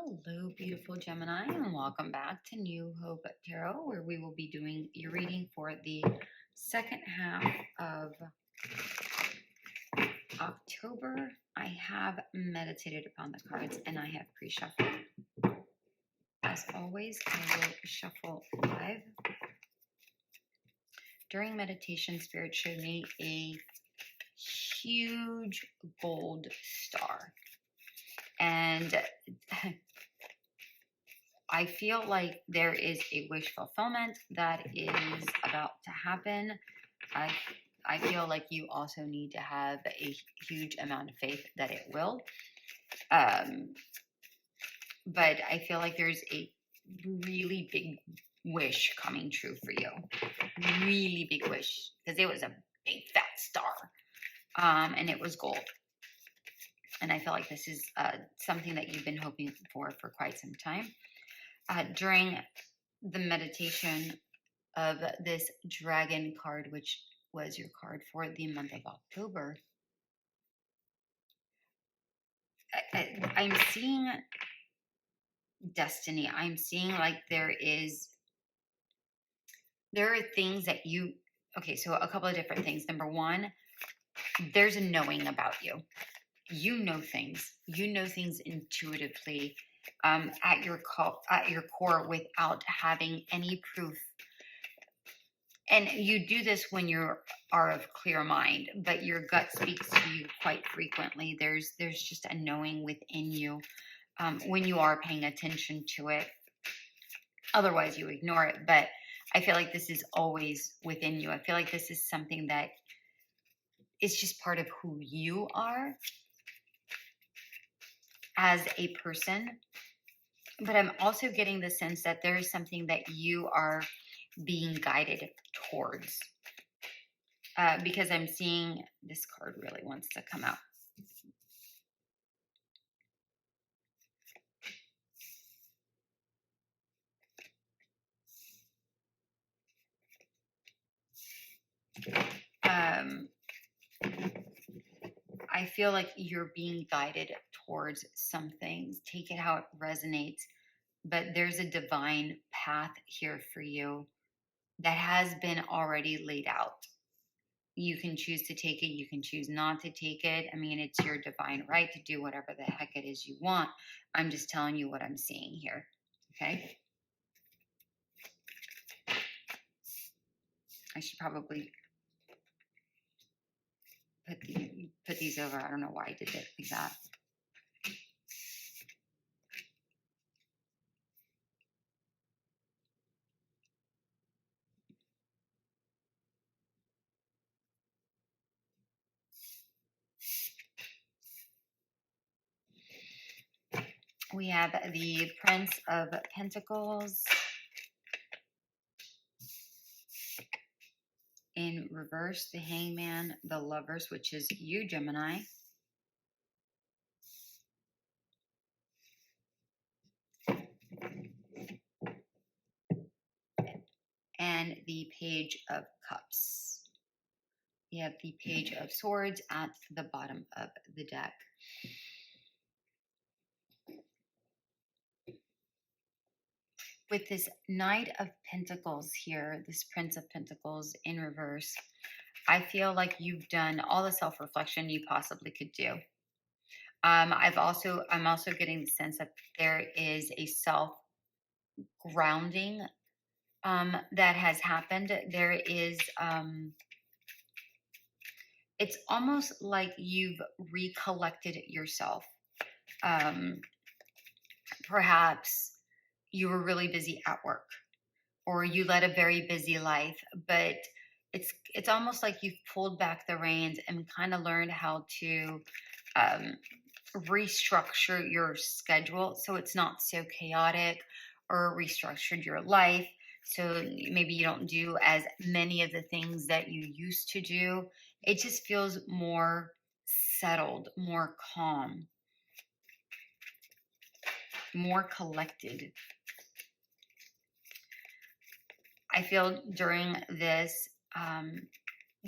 Hello, beautiful Gemini, and welcome back to New Hope Tarot, where we will be doing your reading for the second half of October. I have meditated upon the cards and I have pre-shuffled. As always, I will shuffle live. During meditation, Spirit showed me a huge gold star. And I feel like there is a wish fulfillment that is about to happen. I feel like you also need to have a huge amount of faith that it will. But I feel like there's a really big wish coming true for you. Really big wish. Because it was a big fat star. And it was gold. And I feel like this is something that you've been hoping for quite some time. During the meditation of this dragon card, which was your card for the month of October, I'm seeing destiny. I'm seeing like there are things that you, okay, so a couple of different things. Number one, there's a knowing about you. You know things intuitively, at your core without having any proof. And you do this when you are of clear mind, but your gut speaks to you quite frequently. There's just a knowing within you when you are paying attention to it. Otherwise, you ignore it. But I feel like this is always within you. I feel like this is something that is just part of who you are as a person. But I'm also getting the sense that there is something that you are being guided towards. Because I'm seeing this card really wants to come out. I feel like you're being guided towards some things. Take it how it resonates. But there's a divine path here for you that has been already laid out. You can choose to take it. You can choose not to take it. I mean, it's your divine right to do whatever the heck it is you want. I'm just telling you what I'm seeing here. Okay? I should probably put these over. I don't know why I did it like that. We have the Prince of Pentacles in reverse, the Hangman, the Lovers, which is you, Gemini. And the Page of Cups. You have the Page of Swords at the bottom of the deck. With this Knight of Pentacles here, this Prince of Pentacles in reverse, I feel like you've done all the self-reflection you possibly could do. I'm also getting the sense that there is a self-grounding that has happened. There is, it's almost like you've recollected yourself. Perhaps you were really busy at work, or you led a very busy life, but it's almost like you've pulled back the reins and kind of learned how to restructure your schedule so it's not so chaotic, or restructured your life so maybe you don't do as many of the things that you used to do. It just feels more settled, more calm, more collected. I feel during this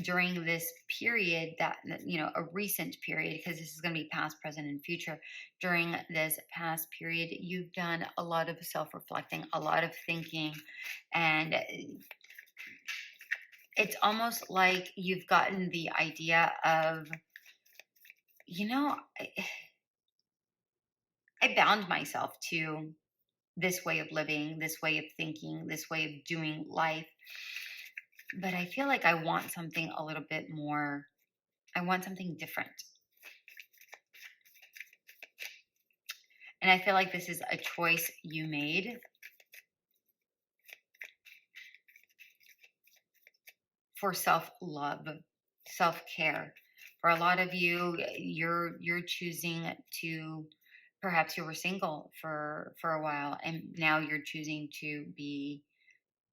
during this period a recent period, because this is going to be past, present, and future. During this past period, you've done a lot of self-reflecting, a lot of thinking, and it's almost like you've gotten the idea of, you know, I bound myself to this way of living, this way of thinking, this way of doing life. But I feel like I want something a little bit more, I want something different. And I feel like this is a choice you made for self-love, self-care. For a lot of you, you're choosing to, perhaps you were single for a while, and now you're choosing to be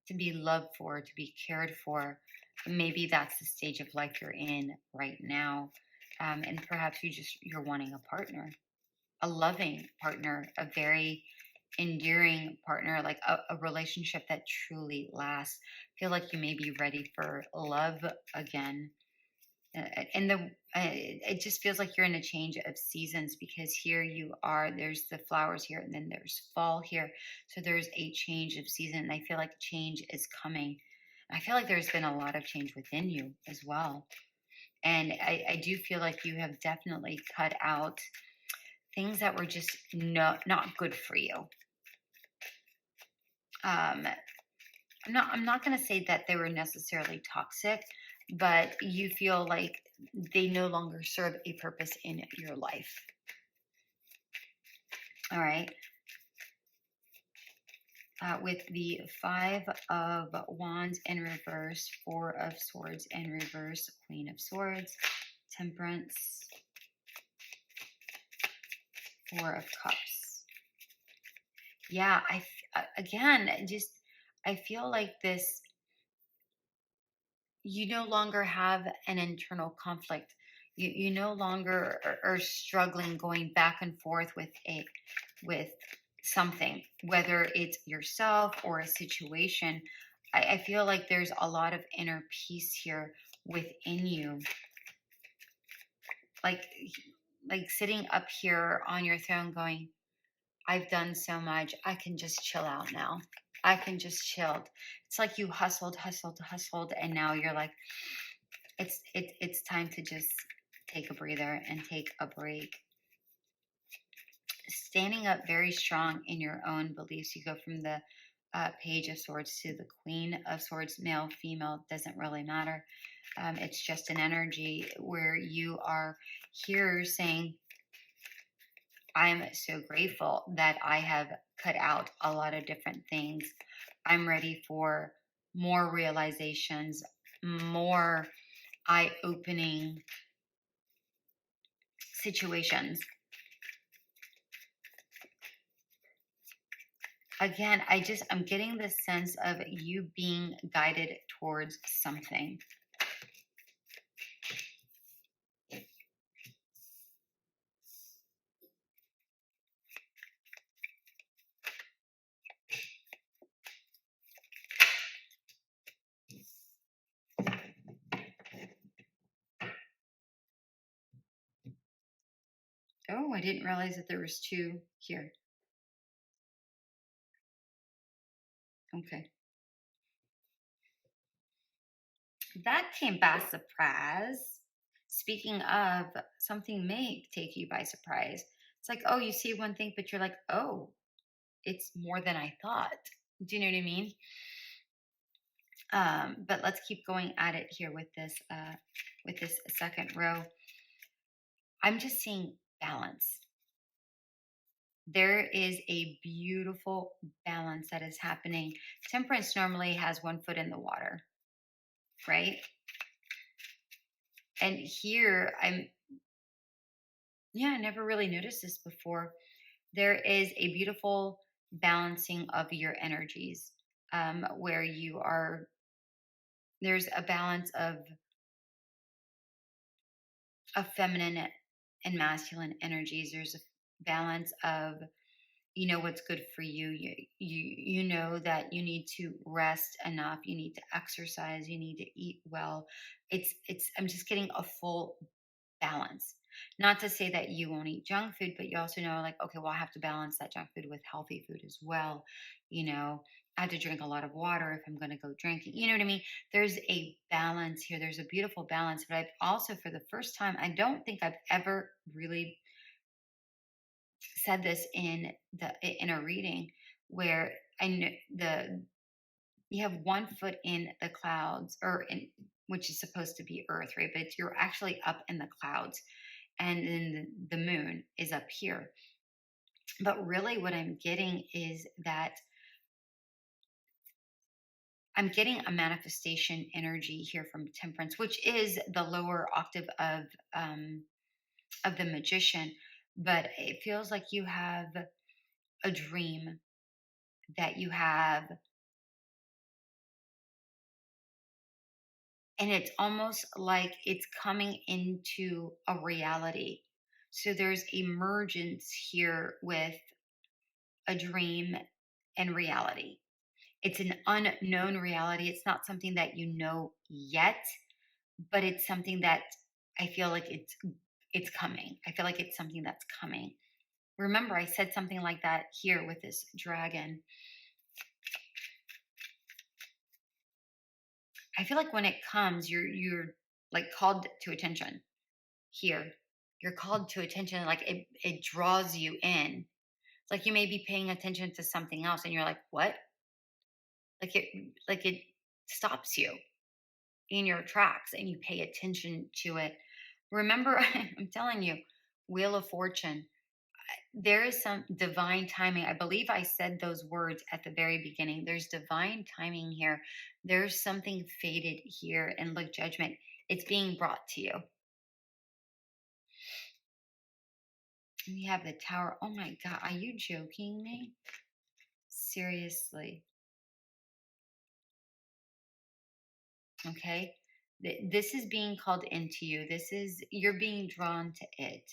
loved for, to be cared for. Maybe that's the stage of life you're in right now. And perhaps you're wanting a partner, a loving partner, a very endearing partner, like a relationship that truly lasts. Feel like you may be ready for love again. And it just feels like you're in a change of seasons, because here you are, there's the flowers here, and then there's fall here. So there's a change of season, and I feel like change is coming. I feel like there's been a lot of change within you as well. And I do feel like you have definitely cut out things that were just not good for you. I'm not going to say that they were necessarily toxic, but you feel like they no longer serve a purpose in your life. All right. With the Five of Wands in reverse, Four of Swords in reverse, Queen of Swords, Temperance, Four of Cups. Yeah, again, just I feel like this, you no longer have an internal conflict. You no longer are struggling, going back and forth with something, whether it's yourself or a situation. I feel like there's a lot of inner peace here within you. Like sitting up here on your throne going, I've done so much. I can just chill out now. I can just chill. It's like you hustled, and now you're like, it's time to just take a breather and take a break. Standing up very strong in your own beliefs. You go from the Page of Swords to the Queen of Swords. Male, female, doesn't really matter. It's just an energy where you are here saying, I'm so grateful that I have cut out a lot of different things. I'm ready for more realizations, more eye-opening situations. Again, I'm getting this sense of you being guided towards something. Oh, I didn't realize that there was two here. Okay. That came by surprise. Speaking of, something may take you by surprise. It's like, oh, you see one thing, but you're like, oh, it's more than I thought. Do you know what I mean? But let's keep going at it here with this second row. I'm just seeing balance. There is a beautiful balance that is happening. Temperance normally has one foot in the water, right? And here I never really noticed this before. There is a beautiful balancing of your energies, where there's a balance of feminine and masculine energies. There's a balance of you know what's good for you. You know that you need to rest enough, you need to exercise, you need to eat well. It's I'm just getting a full balance. Not to say that you won't eat junk food, but you also know, like, okay, well, I have to balance that junk food with healthy food as well. You know, I have to drink a lot of water if I'm going to go drinking. You know what I mean? There's a balance here. There's a beautiful balance. But I've also, for the first time, I don't think I've ever really said this in a reading where I know you have one foot in the clouds, or in, which is supposed to be Earth, right? But you're actually up in the clouds, and then the moon is up here. But really, what I'm getting is that I'm getting a manifestation energy here from Temperance, which is the lower octave of the Magician. But it feels like you have a dream that you have, and it's almost like it's coming into a reality. So there's emergence here with a dream and reality. It's an unknown reality. It's not something that you know yet, but it's something that I feel like it's coming. I feel like it's something that's coming. Remember, I said something like that here with this dragon. I feel like when it comes, you're like called to attention here. You're called to attention, like it draws you in. It's like you may be paying attention to something else and you're like, what? Like it stops you in your tracks and you pay attention to it. Remember, I'm telling you, Wheel of Fortune. There is some divine timing. I believe I said those words at the very beginning. There's divine timing here. There's something fated here. And look, judgment, it's being brought to you. We have the Tower. Oh my God, are you joking me? Seriously. Okay. This is being called into you. You're being drawn to it.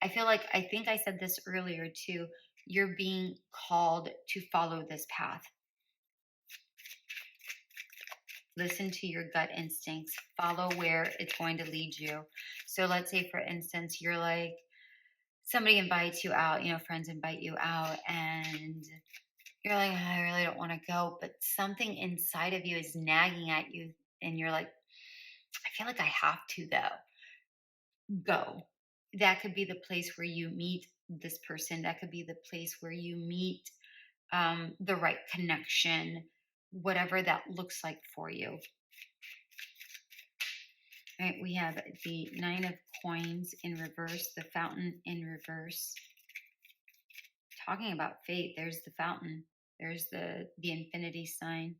I feel like, I think I said this earlier too. You're being called to follow this path. Listen to your gut instincts, follow where it's going to lead you. So let's say, for instance, you're like, somebody invites you out, friends invite you out, and you're like, I really don't want to go, but something inside of you is nagging at you, and you're like, I feel like I have to, though. Go. That could be the place where you meet this person. That could be the place where you meet the right connection, whatever that looks like for you. All right, we have the Nine of Coins in reverse, the Fountain in reverse. Talking about fate, there's the Fountain. There's the infinity sign.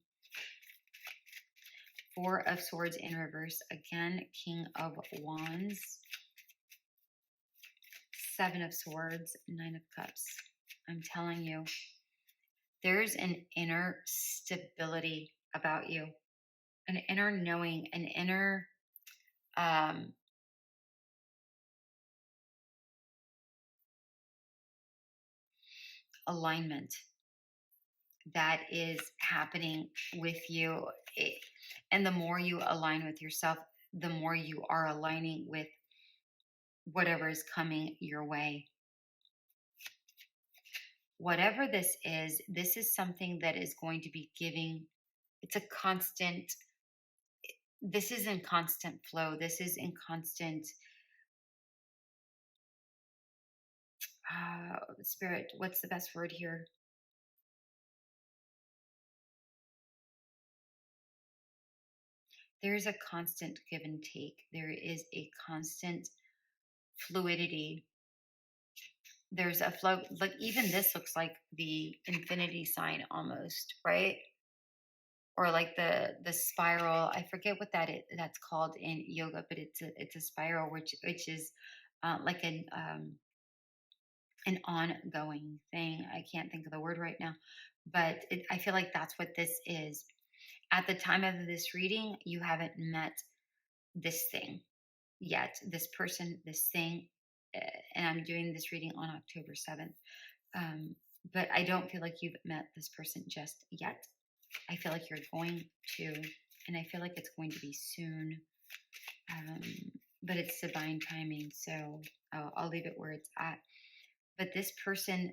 Four of Swords in reverse. Again, King of Wands. Seven of Swords, Nine of Cups. I'm telling you, there's an inner stability about you, an inner knowing, an inner alignment that is happening with you. And the more you align with yourself, the more you are aligning with whatever is coming your way. Whatever this is something that is going to be giving. It's a constant. This is in constant flow. This is in constant spirit. What's the best word here? There is a constant give and take. There is a constant fluidity. There's a flow. Like, even this looks like the infinity sign almost, right? Or like the spiral. I forget what that's called in yoga, but it's a spiral, which is like an ongoing thing. I can't think of the word right now, but I feel like that's what this is. At the time of this reading, you haven't met this thing yet, this person, this thing, and I'm doing this reading on October 7th. but I don't feel like you've met this person just yet. I feel like you're going to, and I feel like it's going to be soon. Um, but it's divine timing, so I'll leave it where it's at. But this person,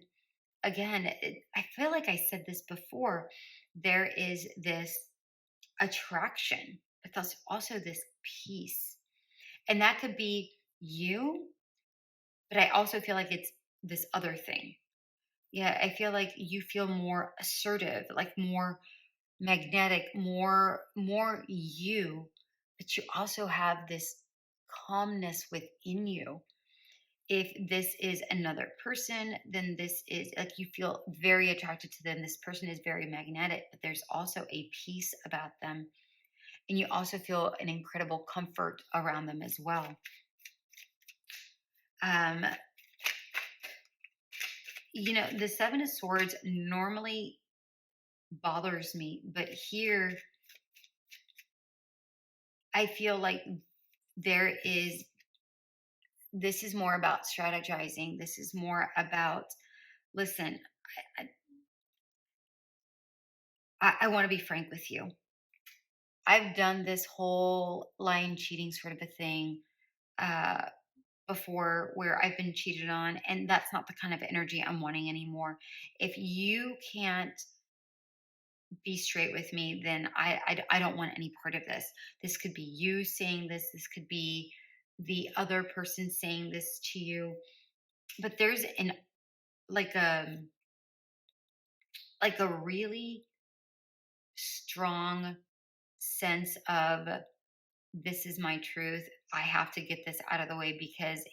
again, I feel like I said this before. There is this attraction, but there's also this peace, and that could be you. But I also feel like it's this other thing. Yeah, I feel like you feel more assertive, like more magnetic, more you, but you also have this calmness within you. If this is another person, then this is like you feel very attracted to them. This person is very magnetic, but there's also a peace about them. And you also feel an incredible comfort around them as well. Um, the Seven of Swords normally bothers me, but here I feel like there is this is more about strategizing. This is more about, listen, I want to be frank with you. I've done this whole lying, cheating sort of a thing uh, before where I've been cheated on, and that's not the kind of energy I'm wanting anymore. If you can't be straight with me, then I don't want any part of this. This could be you saying this. This could be the other person saying this to you. But there's an like a like a really strong sense of this is my truth. I have to get this out of the way because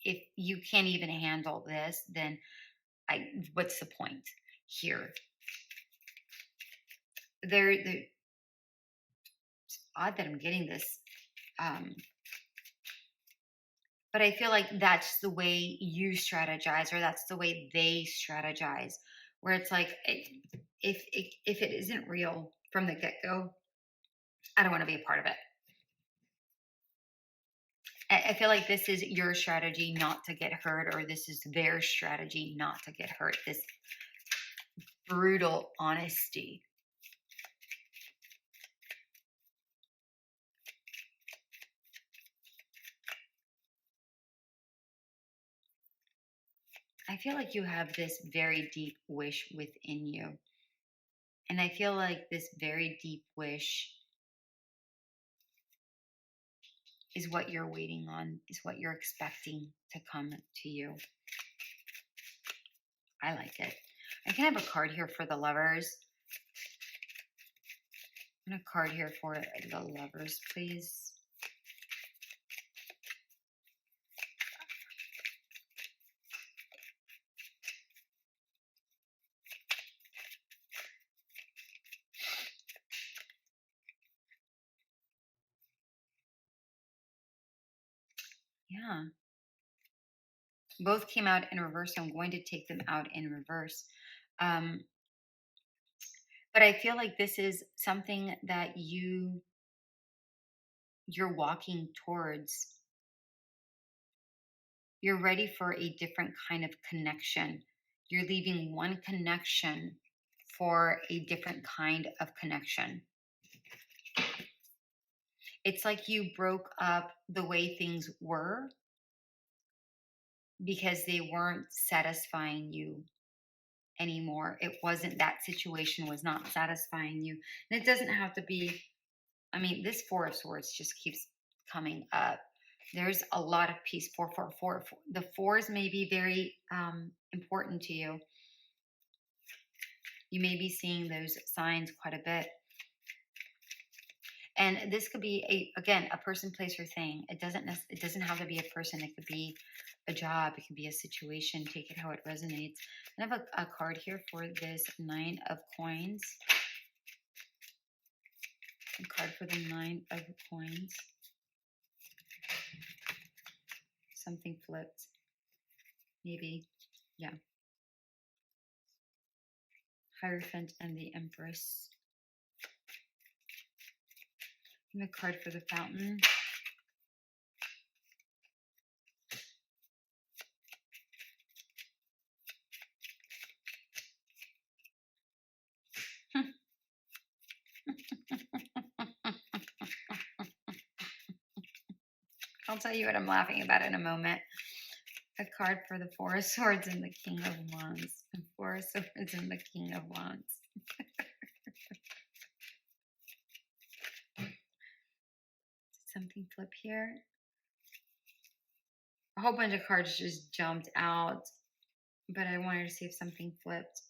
if you can't even handle this, then I what's the point here? It's odd that I'm getting this, but I feel like that's the way you strategize, or that's the way they strategize. Where it's like, if it isn't real from the get go, I don't want to be a part of it. I feel like this is your strategy not to get hurt, or this is their strategy not to get hurt. This brutal honesty. I feel like you have this very deep wish within you. And I feel like this very deep wish is what you're waiting on, is what you're expecting to come to you. I like it. I can have a card here for the lovers. And a card here for the lovers, please. Yeah. Both came out in reverse, so I'm going to take them out in reverse. Um, but I feel like this is something that you're walking towards. You're ready for a different kind of connection. You're leaving one connection for a different kind of connection. It's like you broke up the way things were because they weren't satisfying you anymore. It wasn't, that situation was not satisfying you. And it doesn't have to be, I mean, this Four of Swords just keeps coming up. There's a lot of peace. Four, four, four, four. The fours may be very important to you. You may be seeing those signs quite a bit. And this could be again a person, place, or thing. It doesn't have to be a person. It could be a job. It could be a situation. Take it how it resonates. I have a card here for this Nine of Coins. A card for the Nine of Coins. Something flipped. Maybe. Yeah. Hierophant and the Empress. And a card for the Fountain. I'll tell you what I'm laughing about in a moment. A card for the Four of Swords and the King of Wands. The Four of Swords and the King of Wands. Something flip here. A whole bunch of cards just jumped out, but I wanted to see if something flipped.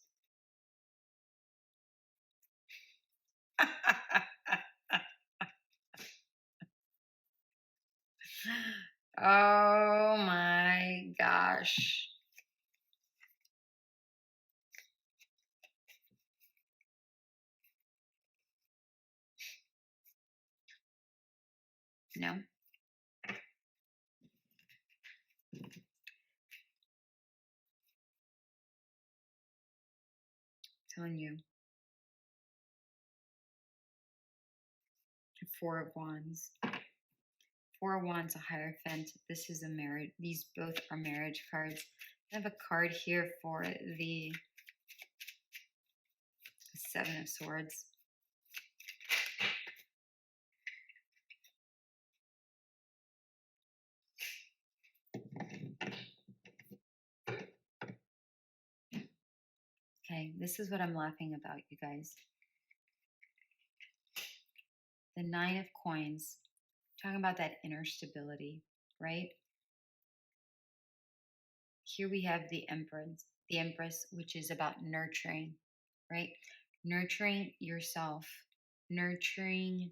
Oh my gosh. No. Telling you. Four of Wands. Four of Wands, a Hierophant. This is a marriage. These both are marriage cards. I have a card here for the Seven of Swords. Okay, this is what I'm laughing about, you guys. The Nine of Coins. Talking about that inner stability, right? Here we have the Empress, which is about nurturing, right? Nurturing yourself, nurturing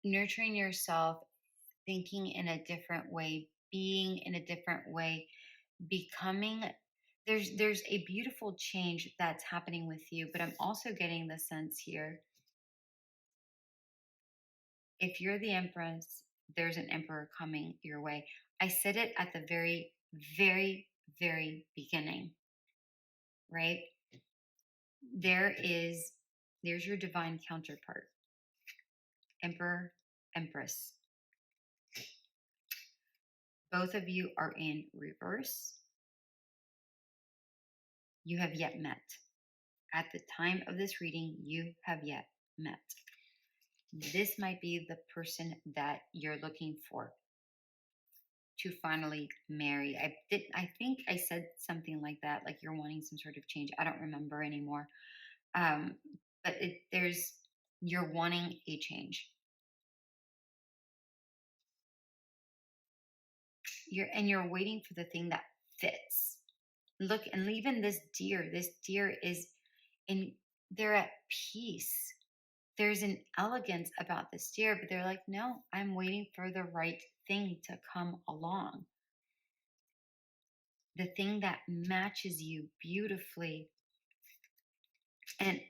yourself, thinking in a different way, being in a different way, becoming. There's a beautiful change that's happening with you, but I'm also getting the sense here, if you're the Empress, there's an Emperor coming your way. I said it at the very, very, very beginning, right? There's your divine counterpart, Emperor, Empress. Both of you are in reverse. You have yet met. At the time of this reading, you have yet met. This might be the person that you're looking for to finally marry. I think I said something like that, like you're wanting some sort of change. I don't remember anymore. But you're wanting a change. You're waiting for the thing that fits. Look, and even this deer is they're at peace. There's an elegance about this deer, but they're like, no, I'm waiting for the right thing to come along. The thing that matches you beautifully. And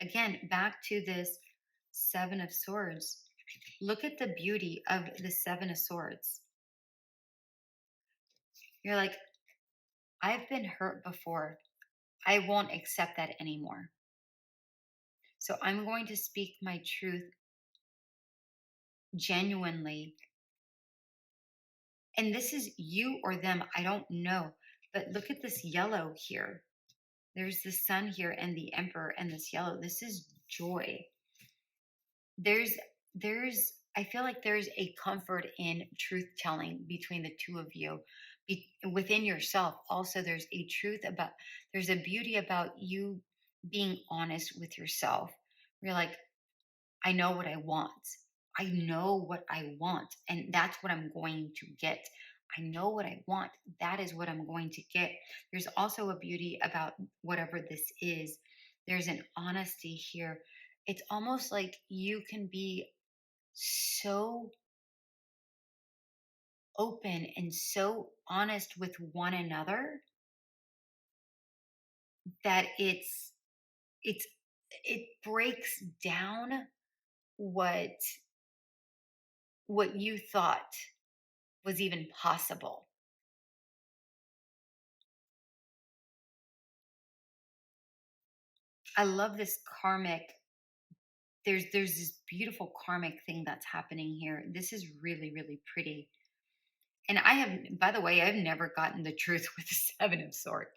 again, back to this Seven of Swords. Look at the beauty of the Seven of Swords. You're like, I've been hurt before. I won't accept that anymore. So I'm going to speak my truth genuinely. And this is you or them, I don't know. But look at this yellow here. There's the sun here and the Emperor and this yellow. This is joy. I feel like there's a comfort in truth telling between the two of you. Within yourself, also there's a beauty about you being honest with yourself. You're like, I know what I want. I know what I want, and that's what I'm going to get. I know what I want. That is what I'm going to get. There's also a beauty about whatever this is. There's an honesty here. It's almost like you can be so open and so honest with one another that it breaks down what you thought was even possible. I love this karmic. There's this beautiful karmic thing that's happening here. This is really, really pretty. And by the way, I've never gotten the truth with the Seven of Swords.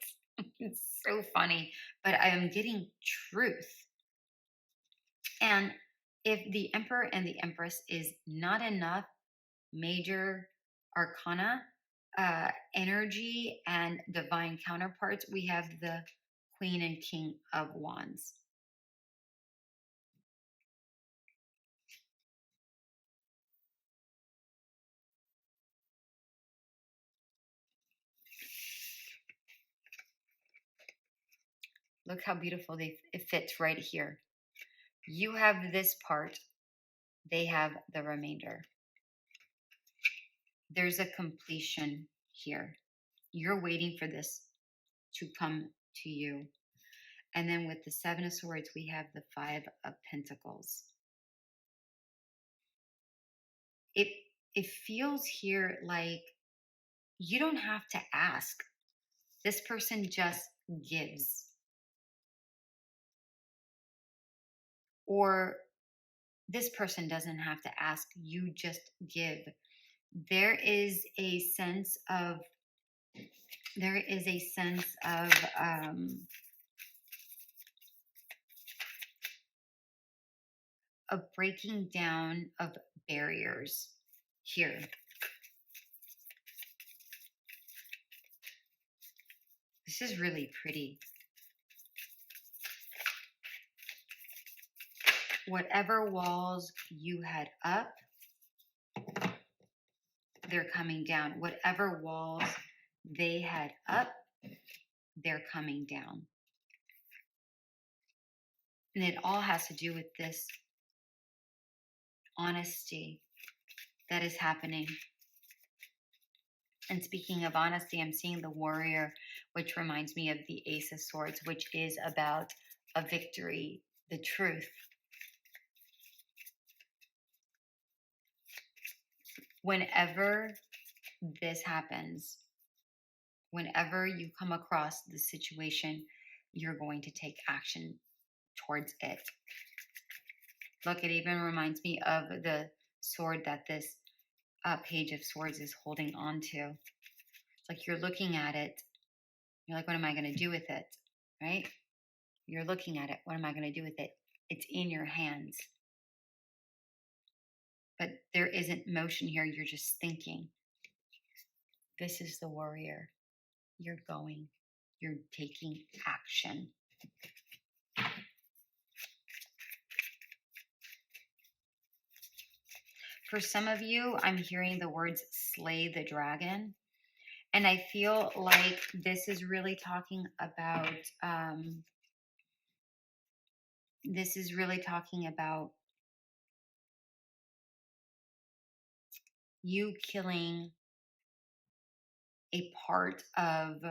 It's so funny, but I am getting truth. And if the Emperor and the Empress is not enough, major arcana, energy, and divine counterparts, we have the Queen and King of Wands. Look how beautiful it fits right here. You have this part, they have the remainder. There's a completion here. You're waiting for this to come to you. And then with the Seven of Swords, we have the Five of Pentacles. It it feels here like you don't have to ask. This person just gives. Or this person doesn't have to ask, you just give. There is a sense of there is a sense of breaking down of barriers here. This is really pretty. Whatever walls you had up, they're coming down. Whatever walls they had up, they're coming down. And it all has to do with this honesty that is happening. And speaking of honesty, I'm seeing the Warrior, which reminds me of the Ace of Swords, which is about a victory, the truth. Whenever this happens, whenever you come across the situation, you're going to take action towards it. Look, it even reminds me of the sword that this Page of Swords is holding on to. It's like you're looking at it. You're like, what am I going to do with it? Right? You're looking at it. What am I going to do with it? It's in your hands. But there isn't motion here. You're just thinking. This is the Warrior. You're going. You're taking action. For some of you, I'm hearing the words slay the dragon. And I feel like this is really talking about, you killing a part of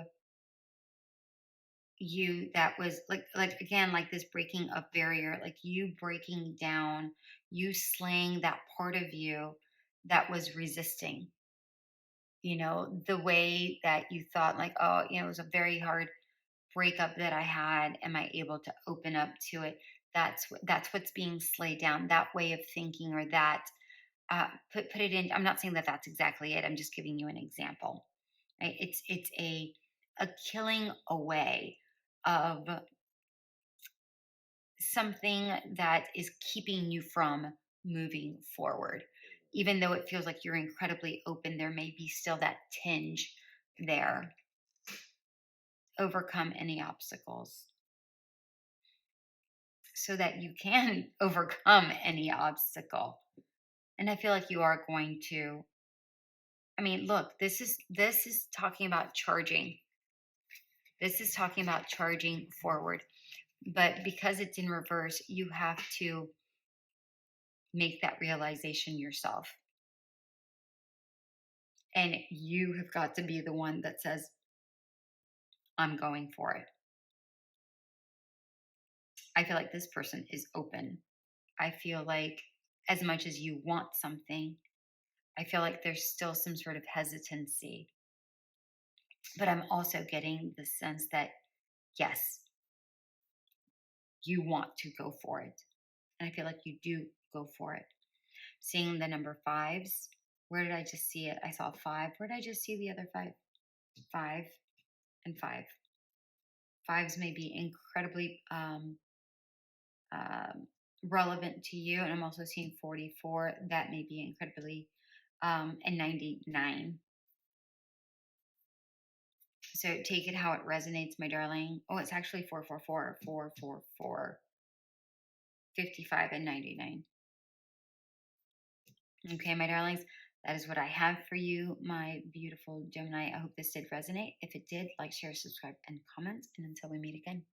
you that was like again, like this breaking of barrier, like you breaking down, you slaying that part of you that was resisting, the way that you thought like, oh, it was a very hard breakup that I had. Am I able to open up to it? That's what's being slayed down, that way of thinking, or that put it in. I'm not saying that that's exactly it. I'm just giving you an example. Right? It's a killing away of something that is keeping you from moving forward. Even though it feels like you're incredibly open, there may be still that tinge there. Overcome any obstacles so that you can overcome any obstacle. And I feel like you are going to. I mean, look, this is talking about charging. This is talking about charging forward. But because it's in reverse, you have to make that realization yourself. And you have got to be the one that says, I'm going for it. I feel like this person is open. I feel like as much as you want something, I feel like there's still some sort of hesitancy. But I'm also getting the sense that, yes, you want to go for it. And I feel like you do go for it. Seeing the number fives. Where did I just see it? I saw 5. Where did I just see the other 5? 5 and 5. Fives may be incredibly relevant to you. And I'm also seeing 44. That may be incredibly and 99. So take it how it resonates, my darling. Oh, it's actually 444, 444, 55, and 99. Okay, my darlings, that is what I have for you, my beautiful Gemini. I hope this did resonate. If it did, like, share, subscribe, and comment. And until we meet again.